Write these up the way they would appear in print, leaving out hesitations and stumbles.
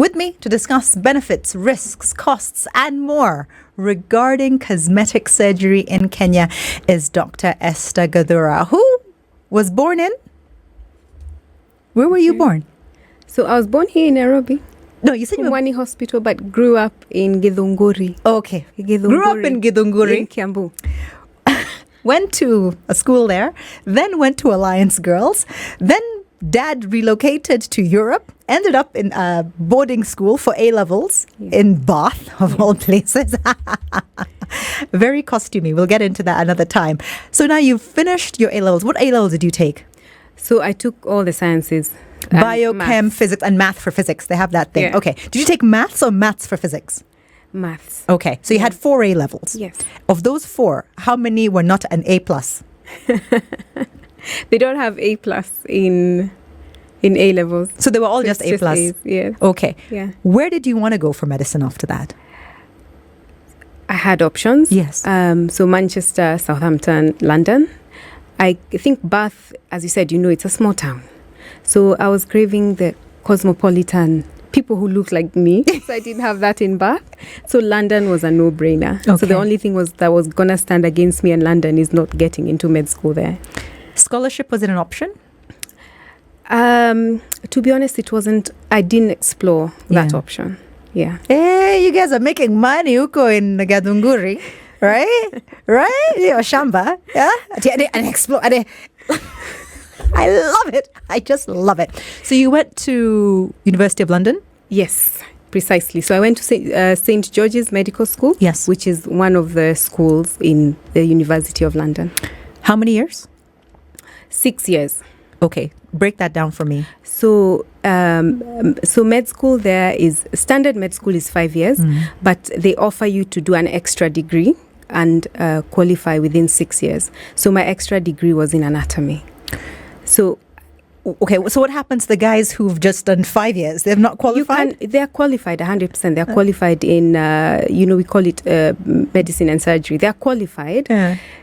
With me to discuss benefits, risks, costs, and more regarding cosmetic surgery in Kenya is Dr. Esther Gathura, who was born in... Where were you born? So I was born here in Nairobi. No, you said you were... Wani Hospital, but grew up in Githunguri. Okay. Grew up in Githunguri. In Kiambu. Went to a school there, then went to Alliance Girls, then Dad relocated to Europe, ended up in a boarding school for A-levels in Bath, of all places. Very costumey. We'll get into that another time. So now you've finished your A-levels. What A-levels did you take? So I took all the sciences. Biochem, physics, and math for physics. They have that thing. Yeah. Okay. Did you take maths or maths for physics? Maths. Okay. So you had 4 A-levels. Yes. Of those 4, how many were not an A+? They don't have A+ in A-levels. So they were all just A+? A's, yeah. Okay. Yeah. Where did you want to go for medicine after that? I had options. Yes. So Manchester, Southampton, London. I think Bath, as you said, it's a small town. So I was craving the cosmopolitan people who look like me. So I didn't have that in Bath. So London was a no-brainer. Okay. So the only thing that was going to stand against me in London is not getting into med school there. Scholarship, was it an option? To be honest, it wasn't. I didn't explore that option. Yeah. Hey, you guys are making money uko in Gadunguri, right? Right? You're Shamba. Yeah? And explore. I love it. I just love it. So you went to University of London? Yes, precisely. So I went to St. George's Medical School. Yes. Which is one of the schools in the University of London. How many years? 6 years. Okay. Break that down for me. So med school there is, standard med school is 5 years, but they offer you to do an extra degree and qualify within 6 years. So my extra degree was in anatomy. So, okay, so what happens to the guys who've just done 5 years? They've not qualified? They're qualified 100%. They're qualified in, we call it medicine and surgery. They're qualified.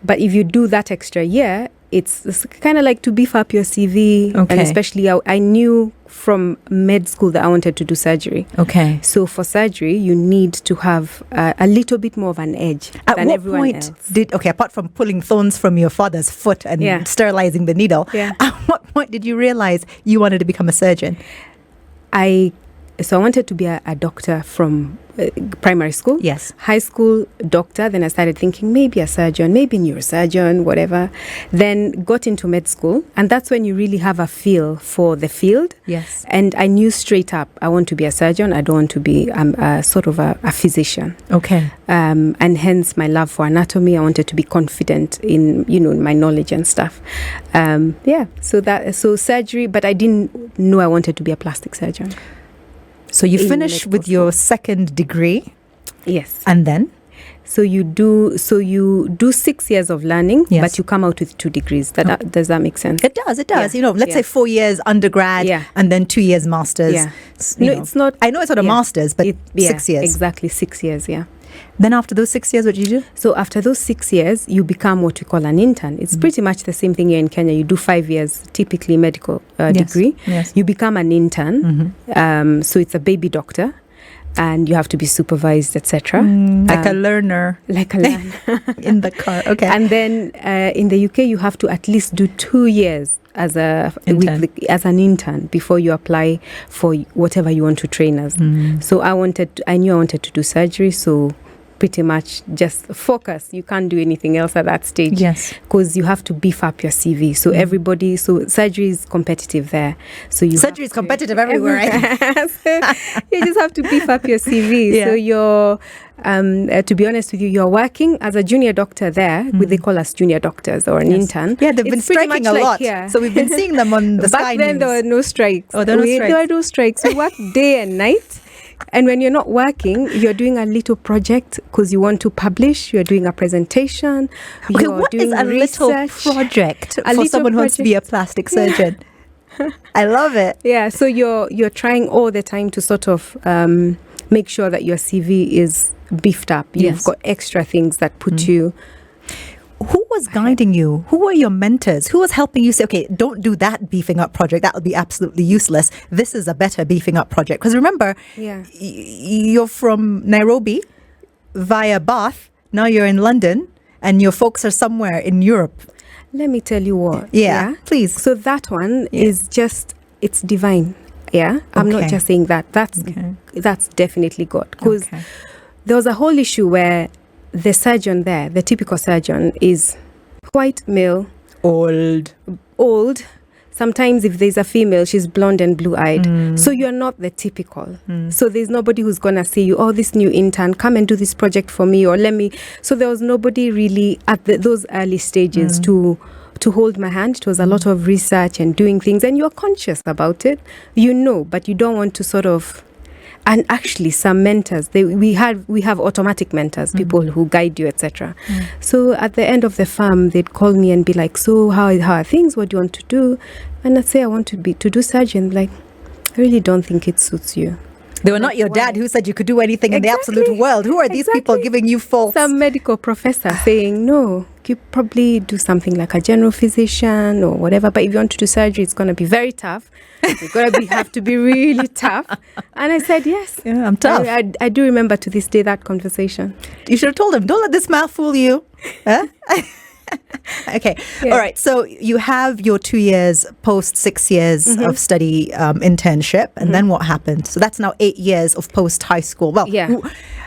But if you do that extra year, it's kind of like to beef up your CV. Okay. And especially, I knew from med school that I wanted to do surgery. Okay. So for surgery, you need to have a little bit more of an edge than everyone else. Apart from pulling thorns from your father's foot and sterilizing the needle, at what point did you realize you wanted to become a surgeon? So I wanted to be a doctor from primary school. Yes. High school, doctor. Then I started thinking maybe a surgeon, maybe neurosurgeon, whatever. Then got into med school. And that's when you really have a feel for the field. Yes. And I knew straight up, I want to be a surgeon. I don't want to be sort of a physician. Okay. And hence my love for anatomy. I wanted to be confident in, my knowledge and stuff. So surgery, but I didn't know I wanted to be a plastic surgeon. So you finish with your second degree? Yes. And then? So you do 6 years of learning, but you come out with 2 degrees. Does that make sense? It does. Yeah. Let's say 4 years undergrad and then 2 years masters. Yeah. It's not. I know it's not a master's, but 6 years. Exactly, 6 years, yeah. Then after those 6 years, what did you do? So after those 6 years, you become what we call an intern. It's pretty much the same thing here in Kenya. You do 5 years, typically medical degree. Yes. You become an intern. So it's a baby doctor. And you have to be supervised, etc. Like a learner. In the car. Okay. And then in the UK, you have to at least do 2 years as an intern before you apply for whatever you want to train as. So I knew I wanted to do surgery, so pretty much just focus. You can't do anything else at that stage. Yes. Because you have to beef up your CV. So so surgery is competitive there. So surgery is competitive everywhere, right? So you just have to beef up your CV. Yeah. So you're, to be honest with you, you're working as a junior doctor there. They call us junior doctors or an intern. Yeah, they've been striking a lot. So we've been seeing them on the Sky Back then, News. there were no strikes. Oh, there were no strikes. We work day and night. And when you're not working, you're doing a little project because you want to publish. You're doing a presentation. Okay, what is a little project for someone who wants to be a plastic surgeon? I love it. Yeah, so you're trying all the time to sort of make sure that your CV is beefed up. You've got extra things that put you. who was guiding you? Who were your mentors? Who was helping you say, okay, don't do that beefing up project. That would be absolutely useless. This is a better beefing up project. Because remember, you're from Nairobi via Bath. Now you're in London and your folks are somewhere in Europe. Let me tell you what. Yeah, please. So that one is just, it's divine. Yeah. I'm not just saying that. That's definitely God. Because there was a whole issue where the surgeon there, the typical surgeon, is white male, old. Sometimes if there's a female, she's blonde and blue-eyed. So you're not the typical. So there's nobody who's going to say you, oh, this new intern, come and do this project for me, or let me. So there was nobody really at those early stages to hold my hand. It was a lot of research and doing things, and you're conscious about it, but you don't want to sort of. And actually, some mentors, we have automatic mentors, people who guide you, etc. So at the end of the farm, they'd call me and be like, so how are things? What do you want to do? And I'd say, I want to do surgery. And like, I really don't think it suits you. They were not your dad who said you could do anything in the absolute world. Who are these people giving you false? Some medical professor saying, no, you probably do something like a general physician or whatever. But if you want to do surgery, it's going to be very tough. It's going to have to be really tough. And I said, yes. Yeah, I'm tough. I do remember to this day that conversation. You should have told him, don't let this mouth fool you. Huh? Okay. Yeah. All right. So you have your 2 years post 6 years of study internship. And then what happened? So that's now 8 years of post high school. Well,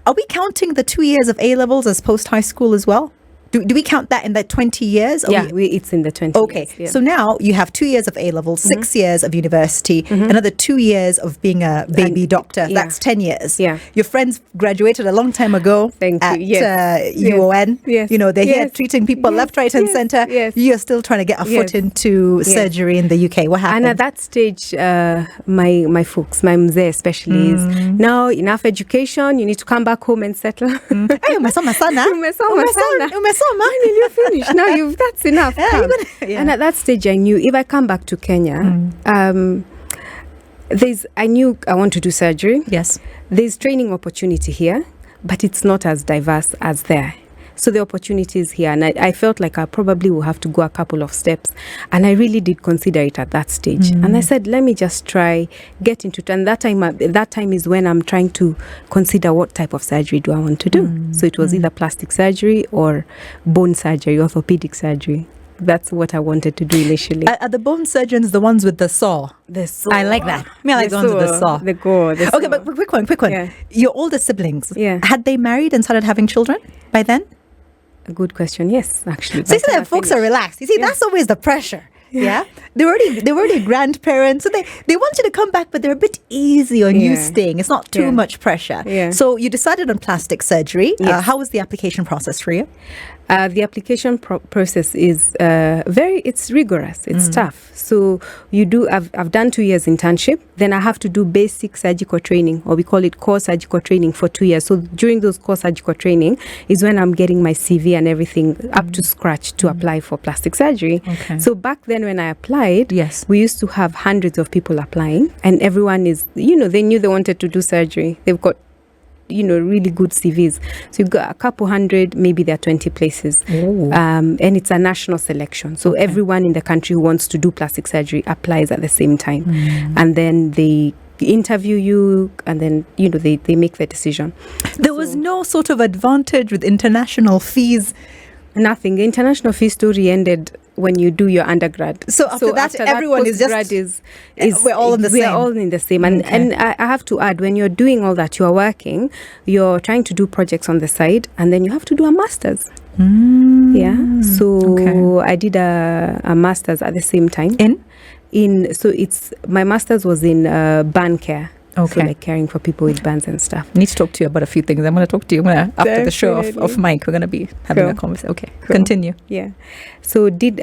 are we counting the 2 years of A levels as post high school as well? Do we count that in the 20 years? It's in the 20 years. Okay. So now you have 2 years of A levels, 6 years of university, another 2 years of being a baby doctor. That's 10 years. Yeah. Your friends graduated a long time ago at UON. Yes. You know, they're here treating people left, right and center. Yes. You're still trying to get a foot into surgery in the UK. What happened? And at that stage, my folks, my mzee especially, is now enough education. You need to come back home and settle. Hey, my son. When will you finish? Now that's enough. And at that stage, I knew if I come back to Kenya, I knew I want to do surgery. Yes. There's training opportunity here, but it's not as diverse as there. So the opportunity is here, and I felt like I probably will have to go a couple of steps, and I really did consider it at that stage. And I said, let me just try get into it. And that time is when I'm trying to consider what type of surgery do I want to do. So it was either plastic surgery or bone surgery, orthopedic surgery. That's what I wanted to do initially. Are the bone surgeons the ones with the saw? The saw. I like that. I like the ones with the saw. The okay, but quick one. Yeah. Your older siblings, had they married and started having children by then? A good question. Yes, actually. So you see that folks are relaxed. You see, that's always the pressure. Yeah. They're already grandparents. So they want you to come back, but they're a bit easy on you staying. It's not too much pressure. Yeah. So you decided on plastic surgery. Yes. How was the application process for you? The application process is it's rigorous. It's tough. So I've done 2 years internship. Then I have to do basic surgical training, or we call it core surgical training, for 2 years. So during those core surgical training is when I'm getting my CV and everything up to scratch to apply for plastic surgery. Okay. So back then when I applied, yes, we used to have hundreds of people applying, and everyone is, they knew they wanted to do surgery. They've got really good CVs. So you've got a couple hundred, maybe there are 20 places. And it's a national selection. So everyone in the country who wants to do plastic surgery applies at the same time. And then they interview you, and then, they make the decision. There was no sort of advantage with international fees? Nothing. The international fee story ended when you do your undergrad. So after that, everyone is just... we're all in the same. We're all in the same. And I have to add, when you're doing all that, you're working, you're trying to do projects on the side, and then you have to do a master's. Yeah. So I did a master's at the same time. So my master's was in burn care. Okay. So like caring for people with burns and stuff. I need to talk to you about a few things. I'm going to talk to you after the show off mic. We're going to be having a conversation. Okay, cool. Continue. Yeah. So did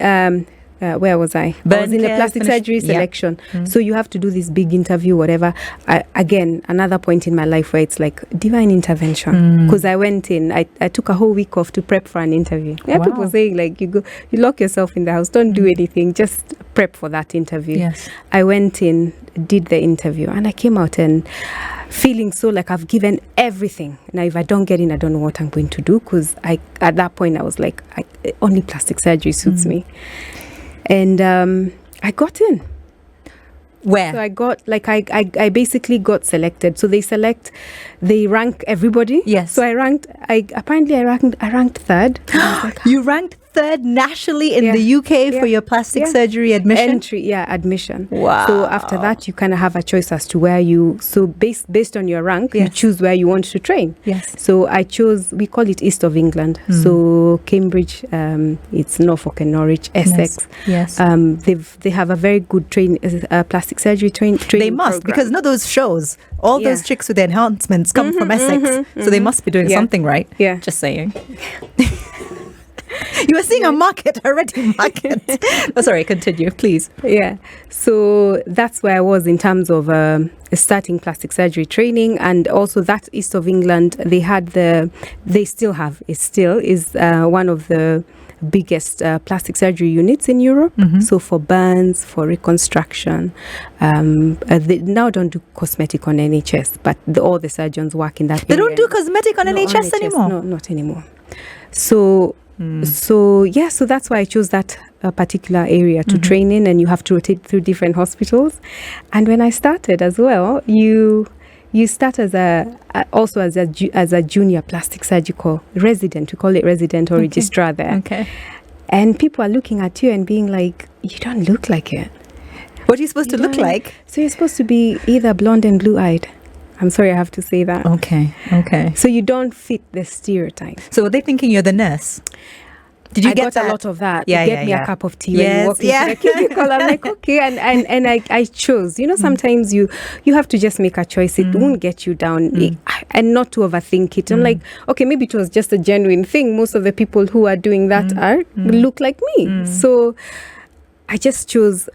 where was I? I was in the plastic surgery selection. So you have to do this big interview, whatever. Again, another point in my life where it's like divine intervention. Because I went in, I took a whole week off to prep for an interview. Yeah, wow. People saying like, you lock yourself in the house, don't do anything, just prep for that interview. Yes. I went in, did the interview, and I came out and feeling so like I've given everything. Now, if I don't get in, I don't know what I'm going to do, because at that point I was like, only plastic surgery suits me. And I got in. Where? So I got, like, I basically got selected. So they rank everybody. Yes. So I ranked third. You ranked third nationally in the UK for your plastic surgery admission? Admission. Wow. So after that, you kind of have a choice as to where you, so based on your rank, you choose where you want to train. Yes. So I chose, we call it East of England. So Cambridge, it's Norfolk and Norwich, Essex. Yes. They have a very good plastic surgery training They must, program. because those shows, all those chicks with the enhancements come from Essex. So they must be doing something right. Yeah. Just saying. You were seeing a market. Oh, sorry, continue, please. Yeah. So that's where I was in terms of starting plastic surgery training. And also that East of England, it still is one of the biggest plastic surgery units in Europe. So for burns, for reconstruction, they now don't do cosmetic on NHS, but all the surgeons work in that They area. don't do cosmetic on NHS anymore? No, not anymore. So that's why I chose that particular area to train in, and you have to rotate through different hospitals. And when I started as well, you start as a junior plastic surgical resident. We call it resident or registrar there. Okay. And people are looking at you and being like, you don't look like it. What are you supposed to look like? So you're supposed to be either blonde and blue-eyed. I'm sorry, I have to say that. Okay. So you don't fit the stereotype. So were they thinking you're the nurse? Did you get a lot of that? Yeah, Get me a cup of tea when you walk into the cubicle. I'm like, okay, and I chose. Sometimes you have to just make a choice. It won't get you down, and not to overthink it. I'm like, okay, maybe it was just a genuine thing. Most of the people who are doing that look like me. So I just chose.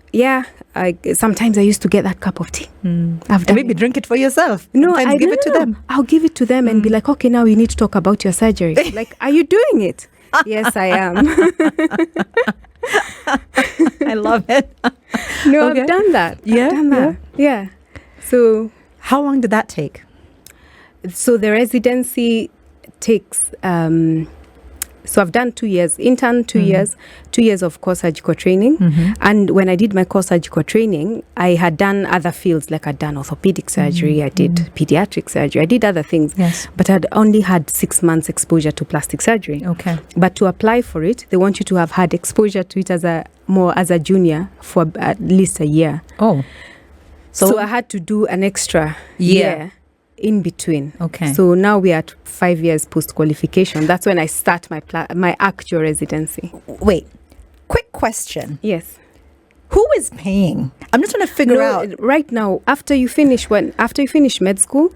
Sometimes I used to get that cup of tea. Maybe drink it for yourself. No, I give it to them. I'll give it to them and be like, okay, now we need to talk about your surgery. Like, are you doing it? Yes, I am. I love it. No, okay. I've done that. Yeah. So how long did that take? So the residency takes so I've done 2 years, intern 2 years, 2 years of core surgical training. And when I did my core surgical training, I had done other fields, like I'd done orthopedic surgery, I did pediatric surgery, I did other things. Yes. But I'd only had 6 months exposure to plastic surgery. Okay. But to apply for it, they want you to have had exposure to it as a junior for at least a year. Oh. So I had to do an extra year in between. Okay. So now we are at 5 years post qualification. That's when I start my actual residency. Wait, quick question. Yes. Who is paying? I'm just trying to figure out. Right now, after you finish med school,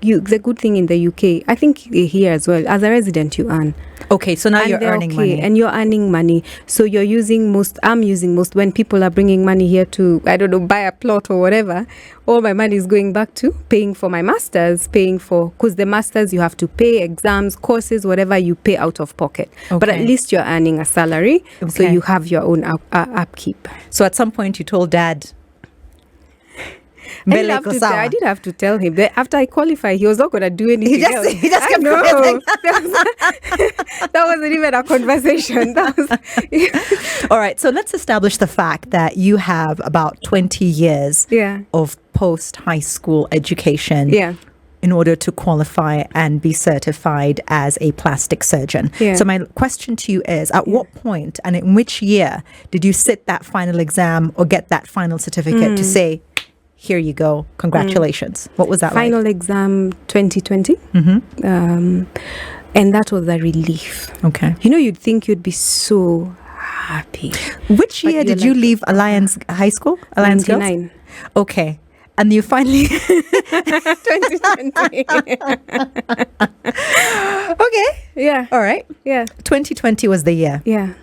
you the good thing in the UK, I think here as well, as a resident you earn. Okay, so now you're earning money. And you're earning money. So I'm using most, when people are bringing money here to, I don't know, buy a plot or whatever, all my money is going back to paying for my master's, because the master's you have to pay, exams, courses, whatever you pay out of pocket. Okay. But at least you're earning a salary, so you have your own upkeep. So at some point you told Dad, I did have to tell him that after I qualified, he was not going to do anything else. He just kept forgetting. That wasn't even a conversation. All right, so let's establish the fact that you have about 20 years of post-high school education in order to qualify and be certified as a plastic surgeon. Yeah. So my question to you is, at what point and in which year did you sit that final exam or get that final certificate to say, here you go, congratulations? What was that final like? Exam 2020. And that was a relief. Okay. You'd think you'd be so happy. Which year did you leave Alliance High School? Alliance 99. Girls? Okay. And you finally 2020. Okay. Yeah. All right. Yeah. 2020 was the year. Yeah.